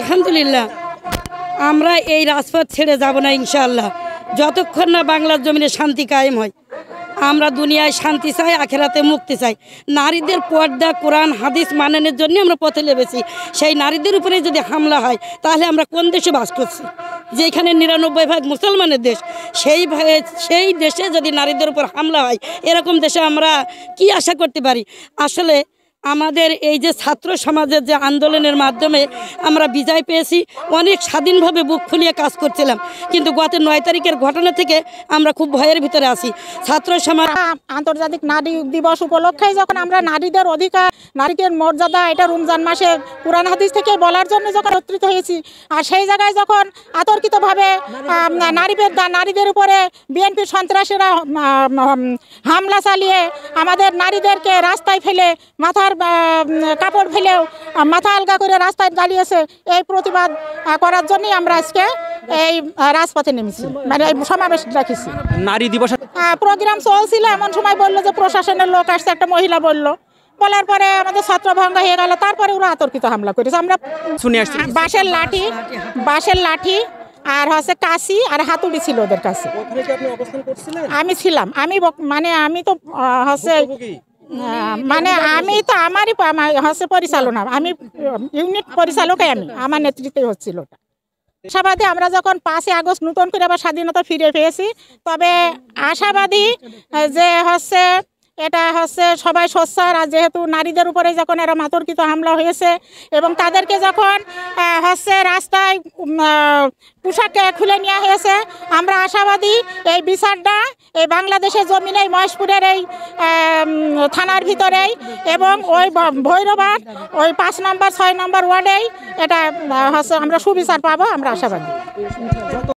আলহামদুলিল্লাহ আমরা এই রাজপথ ছেড়ে যাব না ইনশাআল্লাহ, যতক্ষণ না বাংলার জমিনে শান্তি কায়েম হয়। আমরা দুনিয়ায় শান্তি চাই, আখেরাতে মুক্তি চাই। নারীদের পর্দা, কোরআন হাদিস মানানোর জন্য আমরা পথে নেমেছি। সেই নারীদের উপরে যদি হামলা হয় তাহলে আমরা কোন দেশে বাস করছি? যেখানে ৯৯% মুসলমানের দেশ, সেই দেশে যদি নারীদের উপর হামলা হয়, এরকম দেশে আমরা কি আশা করতে পারি? আসলে আমাদের এই যে ছাত্র সমাজের যে আন্দোলনের মাধ্যমে আমরা বিজয় পেয়েছি, অনেক স্বাধীনভাবে বুক খুলিয়ে কাজ করছিলাম, কিন্তু গত ৯ তারিখের ঘটনা থেকে আমরা খুব ভয়ের ভিতরে আছি। ছাত্র সমাজ আন্তর্জাতিক নারী দিবস উপলক্ষে যখন আমরা নারীদের অধিকার, নারীদের মর্যাদা, এটা রমজান মাসে কুরআন হাদিস থেকে বলার জন্য যখন একত্রিত হয়েছি, আর সেই জায়গায় যখন আতর্কিতভাবে নারীদের উপরে বিএনপির সন্ত্রাসীরা হামলা চালিয়ে আমাদের নারীদেরকে রাস্তায় ফেলে, মাথার কাপড় ফেলেও মাথা আলগা করে রাস্তায় দাঁড়িয়েছে, এই প্রতিবাদ করার জন্যই আমরা আজকে এই রাজপথে নেমেছি, মানে এই সমাবেশ রাখিছি। নারী দিবস প্রোগ্রাম চলছিল, এমন সময় বললো যে প্রশাসনের লোক আসছে, একটা মহিলা বলার পরে আমাদের ছত্রভঙ্গ হয়ে গেল। তারপরে ওরা আতর্কিত হামলা করেছে। আমরা শুনে আসছি বাঁশের লাঠি আর হচ্ছে কাশি আর হাতুড়ি ছিল ওদের কাছে। আমি ছিলাম, আমি তো হচ্ছে আমারই হচ্ছে পরিচালনা, আমি ইউনিট পরিচালকই, আমার নেতৃত্বে হচ্ছিল ওটা। আশাবাদী আমরা যখন 5 আগস্ট নতুন করে আবার স্বাধীনতা ফিরে পেয়েছি, তবে আশাবাদী যে হচ্ছে এটা হচ্ছে সবাই সোচ্চার। আর যেহেতু নারীদের উপরে যখন এরা আতর্কিত হামলা হয়েছে এবং তাদেরকে যখন হচ্ছে রাস্তায় পোশাক খুলে নেওয়া হয়েছে, আমরা আশাবাদী এই বিচারটা এই বাংলাদেশের জমিনে, মহেশপুরের এই থানার ভিতরেই এবং ওই ভৈরবাদ ওই 5 নম্বর 6 নম্বর ওয়ার্ডেই এটা হচ্ছে আমরা সুবিচার পাবো, আমরা আশাবাদী।